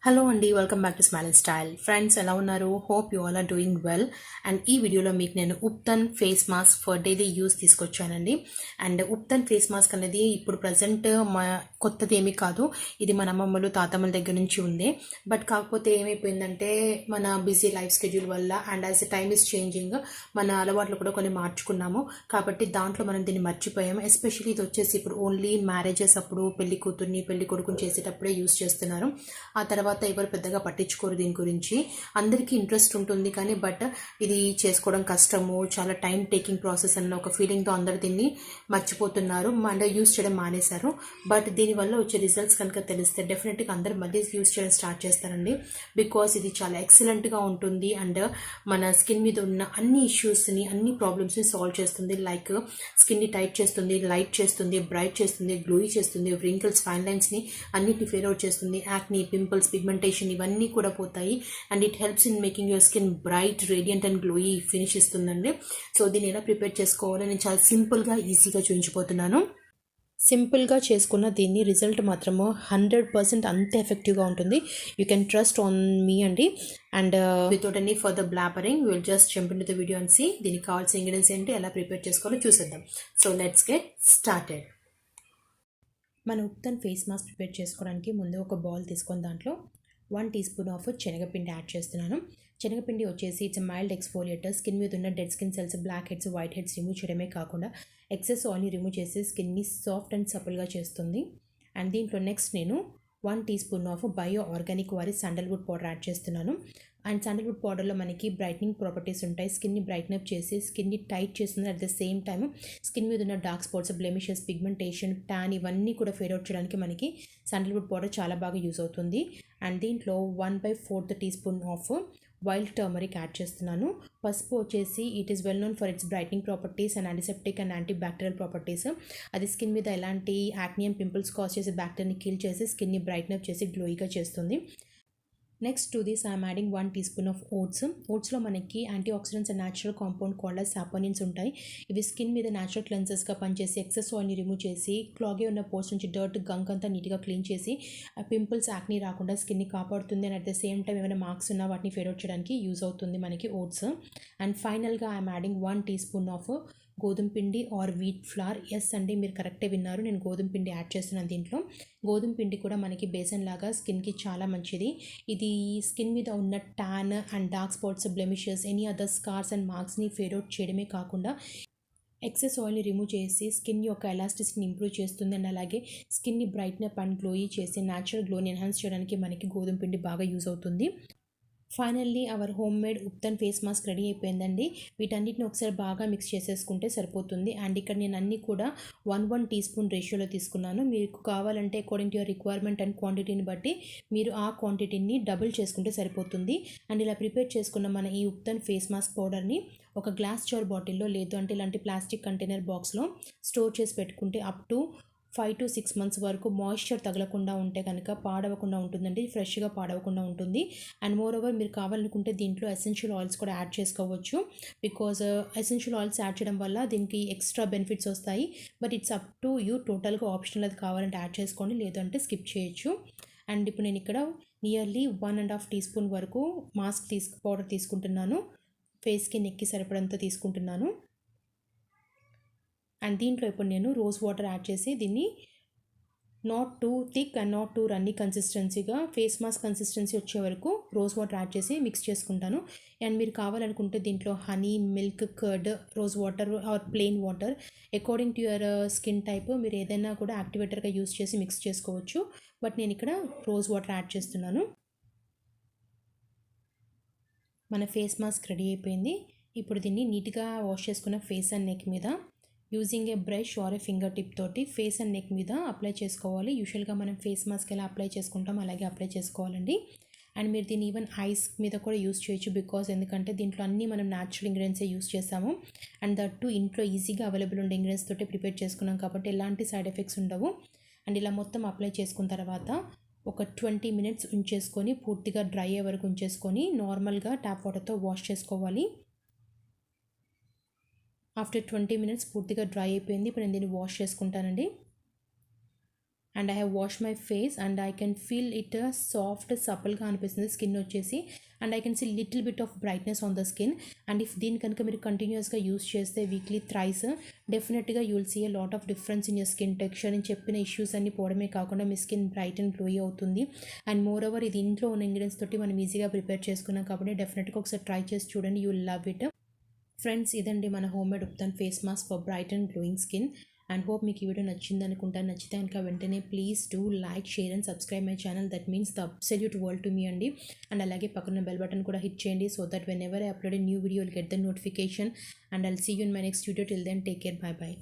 Hello అండి, welcome back to smile and style. Friends ఎలా ఉన్నారు? Hope you all are doing well. And ఈ వీడియోలో మీకు నేను ubtan face mask for daily use తీసుకొచ్చానండి. అండ్ ఉప్తన్ ఫేస్ మాస్క్ అనేది ఇప్పుడు ప్రజెంట్ మా కొత్తది ఏమీ కాదు. ఇది మన అమ్మమ్మలు తాతమ్మల దగ్గర నుంచి ఉంది. బట్ కాకపోతే ఏమైపోయిందంటే మన బిజీ లైఫ్ స్కెడ్యూల్ వల్ల and as a time is changing మన అలవాట్లు కూడా కొన్ని మార్చుకున్నాము. కాబట్టి దాంట్లో మనం దీన్ని మర్చిపోయాము. ఎస్పెషల్లీ ఇది వచ్చేసి ఇప్పుడు ఓన్లీ మ్యారేజెస్ అప్పుడు పెళ్లి కూతుర్ని పెళ్లి కొడుకుని చేసేటప్పుడే యూస్ చేస్తున్నారు. ఆ తర్వాత ఎవరు పెద్దగా పట్టించుకోరు దీని గురించి. అందరికీ ఇంట్రెస్ట్ ఉంటుంది కానీ బట్ ఇది చేసుకోవడం కష్టము, చాలా టైం టేకింగ్ ప్రాసెస్ అన్న ఒక ఫీలింగ్తో అందరు దీన్ని మర్చిపోతున్నారు అండ్ యూస్ చేయడం మానేశారు. బట్ దీనివల్ల వచ్చే రిజల్ట్స్ కనుక తెలిస్తే డెఫినెట్గా అందరు మళ్ళీ యూస్ చేయడం స్టార్ట్ చేస్తారండి. బికాస్ ఇది చాలా ఎక్సలెంట్గా ఉంటుంది అండ్ మన స్కిన్ మీద ఉన్న అన్ని ఇష్యూస్ని అన్ని ప్రాబ్లమ్స్ని సాల్వ్ చేస్తుంది. లైక్ స్కిన్ని టైట్ చేస్తుంది, లైట్ చేస్తుంది, బ్రైట్ చేస్తుంది, గ్లోయి చేస్తుంది, వ్రింకిల్స్ ఫైన్ లైన్స్ని అన్నిటిని ఫేర్ అవుట్ చేస్తుంది. యాక్ని, పింపుల్స్, పిగ్మెంటేషన్ ఇవన్నీ కూడా పోతాయి. And it helps in making your skin bright, radiant and glowy finish ఇస్తుందండి. సో దీన్ని ఎలా ప్రిపేర్ చేసుకోవాలో నేను చాలా సింపుల్గా ఈజీగా చూపించిపోతున్నాను. సింపుల్గా చేసుకున్న దీన్ని రిజల్ట్ మాత్రము 100% అంతే ఎఫెక్టివ్గా ఉంటుంది. You can trust on me అండి. And without any further blabbering will just jump into the video and see దీనికి కావాల్సిన ఇంగ్రీడియంట్స్ ఏంటి, ఎలా ప్రిపేర్ చేసుకోవాలో చూసేద్దాం. So let's get started. మన ఉప్తన్ ఫేస్ మాస్క్ ప్రిపేర్ చేసుకోవడానికి ముందు ఒక బౌల్ తీసుకొని దాంట్లో 1 టీ స్పూన్ ఆఫ్ శనగపిండి యాడ్ చేస్తున్నాను. శనగపిండి వచ్చేసి ఇట్స్ మైల్డ్ ఎక్స్ఫోలియేటర్. స్కిన్ మీద ఉన్న dead skin cells, black heads, white heads remove చేయడమే కాకుండా ఎక్సెస్ ఆయిల్ని రిమూవ్ చేసి స్కిన్ని సాఫ్ట్ అండ్ సపుల్గా చేస్తుంది. అండ్ దీంట్లో నెక్స్ట్ నేను 1 teaspoon of bio organic వారి శాండల్వుడ్ పౌడర్ యాడ్ చేస్తున్నాను. అండ్ శాండల్వుడ్ పౌడర్లో మనకి బ్రైట్నింగ్ ప్రాపర్టీస్ ఉంటాయి. స్కిన్ని బ్రైట్న్ అప్ చేసి స్కిన్ని టైట్ చేస్తుంది. At the same time skin మీద ఉన్న dark spots, blemishes, pigmentation, tan ఇవన్నీ కూడా ఫేడ్ అవుట్ చేయడానికి మనకి శాండల్వుడ్ పౌడర్ చాలా బాగా యూజ్ అవుతుంది. అండ్ దీంట్లో 1/4 teaspoon of wild turmeric add చేస్తున్నాను. పసుపు వచ్చేసి it is well known for its brightening properties and antiseptic and anti bacterial properties. అది స్కిన్ మీద ఎలాంటి యాక్ని అండ్ పింపుల్స్ కాజ్ చేసి బ్యాక్టీరియాని కిల్ చేసి స్కిన్ని బ్రైట్న్ అప్ చేసి గ్లోయిగా చేస్తుంది. Next to this I'm adding 1 teaspoon of oats. ఓట్స్లో మనకి antioxidants and natural compound called saponins ఉంటాయి. ఇవి స్కిన్ మీద న్యాచురల్ క్లెన్సెస్గా పనిచేసి ఎక్సెస్ ఆయిల్ని రిమూవ్ చేసి క్లాగే ఉన్న పోర్స్ నుంచి డర్ట్, గంక్ అంతా నీట్గా క్లీన్ చేసి పింపుల్స్, యాక్ని రాకుండా స్కిన్ని కాపాడుతుంది. And at the same time ఏమైనా మార్క్స్ ఉన్నా వాటిని ఫేడ్ అవుట్ చేయడానికి యూజ్ అవుతుంది మనకి ఓట్స్. అండ్ ఫైనల్గా I'm adding 1 teaspoon of గోధుమ పిండి ఆర్ వీట్ ఫ్లార్. ఎస్ అండి, మీరు కరెక్టే విన్నారు, నేను గోధుమ పిండి యాడ్ చేస్తున్నాను దీంట్లో. గోధుమ పిండి కూడా మనకి బేసన్ లాగా స్కిన్కి చాలా మంచిది. ఇది స్కిన్ మీద ఉన్న tan and dark spots, blemishes, any other scars and మార్క్స్ని ఫేడ్ అవుట్ చేయడమే కాకుండా ఎక్సెస్ ఆయిల్ని రిమూవ్ చేసి స్కిన్ యొక్క ఎలాస్టిసిటీని ఇంప్రూవ్ చేస్తుంది. అండ్ అలాగే స్కిన్ని బ్రైట్న్ అప్ అండ్ గ్లోయి చేసి న్యాచురల్ గ్లోని ఎన్హాన్స్ చేయడానికి మనకి గోధుమ పిండి బాగా యూజ్ అవుతుంది. Finally our home made ubtan face mask ready అయిపోయిందండి. వీటన్నిటిని ఒకసారి బాగా మిక్స్ చేసేసుకుంటే సరిపోతుంది. అండ్ ఇక్కడ నేను అన్నీ కూడా 1 టీ స్పూన్ రేషియోలో తీసుకున్నాను. మీకు కావాలంటే according to your requirement and క్వాంటిటీని బట్టి మీరు ఆ క్వాంటిటీని డబుల్ చేసుకుంటే సరిపోతుంది. అండ్ ఇలా ప్రిపేర్ చేసుకున్న మన ఈ ఉప్తన్ ఫేస్ మాస్క్ పౌడర్ని ఒక గ్లాస్ జార్ బాటిల్లో లేదు అంటే ఇలాంటి ప్లాస్టిక్ కంటైనర్ బాక్స్లో స్టోర్ చేసి పెట్టుకుంటే అప్ టు 5 to 6 months వరకు మాయిశ్చర్ తగలకుండా ఉంటే కనుక పాడవకుండా ఉంటుందండి, ఫ్రెష్గా పాడవకుండా ఉంటుంది. అండ్ మోర్ ఓవర్ మీరు కావాలనుకుంటే దీంట్లో ఎసెన్షియల్ ఆయిల్స్ కూడా యాడ్ చేసుకోవచ్చు. బికాజ్ ఎసెన్షియల్ ఆయిల్స్ యాడ్ చేయడం వల్ల దీనికి ఎక్స్ట్రా బెనిఫిట్స్ వస్తాయి. But it's up to you, టోటల్గా ఆప్షనల్. అది కావాలంటే యాడ్ చేసుకోండి, లేదంటే స్కిప్ చేయొచ్చు. అండ్ ఇప్పుడు నేను ఇక్కడ నియర్లీ 1.5 టీ స్పూన్ వరకు మాస్క్ పౌడర్ తీసుకుంటున్నాను. ఫేస్కి, నెక్కి సరిపడంత తీసుకుంటున్నాను. అండ్ దీంట్లో ఇప్పుడు నేను రోజ్ వాటర్ యాడ్ చేసి దీన్ని not too thick and not too runny కన్సిస్టెన్సీగా ఫేస్ మాస్క్ కన్సిస్టెన్సీ వచ్చే వరకు రోజ్ వాటర్ యాడ్ చేసి మిక్స్ చేసుకుంటాను. అండ్ మీరు కావాలనుకుంటే దీంట్లో honey, milk, curd, rose water or plain water according to your skin type మీరు ఏదైనా కూడా యాక్టివేటర్గా యూస్ చేసి మిక్స్ చేసుకోవచ్చు. బట్ నేను ఇక్కడ రోజ్ వాటర్ యాడ్ చేస్తున్నాను. మన ఫేస్ మాస్క్ రెడీ అయిపోయింది. ఇప్పుడు దీన్ని నీట్గా వాష్ చేసుకున్న ఫేస్ అండ్ నెక్ మీద using a brush or a finger tip తోటి ఫేస్ అండ్ నెక్ మీద అప్లై చేసుకోవాలి. యూజువల్గా మనం ఫేస్ మాస్క్ ఎలా అప్లై చేసుకుంటాం అలాగే అప్లై చేసుకోవాలండి. అండ్ మీరు దీన్ని ఈవెన్ ఐస్ మీద కూడా యూస్ చేయొచ్చు. బికాజ్ ఎందుకంటే దీంట్లో అన్నీ మనం న్యాచురల్ ఇంగ్రీడియంట్సే యూస్ చేస్తాము. అండ్ దట్ ఇంట్లో ఈజీగా అవైలబుల్ ఉండే ఇంగ్రీడియంట్స్ తోటి ప్రిపేర్ చేసుకున్నాం కాబట్టి ఎలాంటి సైడ్ ఎఫెక్ట్స్ ఉండవు. అండ్ ఇలా మొత్తం అప్లై చేసుకున్న తర్వాత ఒక 20 minutes ఉంచేసుకొని పూర్తిగా డ్రై అయ్యే వరకు ఉంచేసుకొని నార్మల్గా ట్యాప్ వాటర్తో వాష్ చేసుకోవాలి. ఆఫ్టర్ 20 minutes పూర్తిగా డ్రై అయిపోయింది. ఇప్పుడు నేను దీన్ని వాష్ చేసుకుంటానండి. And I have wash my face and I can feel it soft సపల్గా అనిపిస్తుంది స్కిన్ వచ్చేసి. And I can see little bit of brightness on the skin. And if దీని కనుక మీరు కంటిన్యూస్గా యూస్ చేస్తే వీక్లీ థ్రైస్ డెఫినెట్గా you will see a lot of difference in your skin texture. నేను చెప్పిన ఇష్యూస్ అన్ని పోవడమే కాకుండా మీ స్కిన్ బ్రైట్ అండ్ గ్లోయి అవుతుంది. అండ్ మోర్ ఓవర్ ఇది ఇంట్లో ఉన్న ఇంగ్రీడియంట్స్ తోటి మనం ఈజీగా ప్రిపేర్ చేసుకున్నాం కాబట్టి డెఫినెట్గా ఒకసారి ట్రై చేసి చూడండి, you will love it. Friends ఇదండి మన homemade ubtan face mask for bright and glowing skin. And hope మీకు ఈ వీడియో నచ్చింది అనుకుంటాను. నచ్చితే కనుక వెంటనే please do like, share and subscribe my channel. That means the absolute world to me అండి. అండ్ అలాగే పక్కన బెల్ బటన్ కూడా హిట్ చేయండి so that whenever I upload new video will get the notification. And I'll see you in my next video. Till then take care, bye by.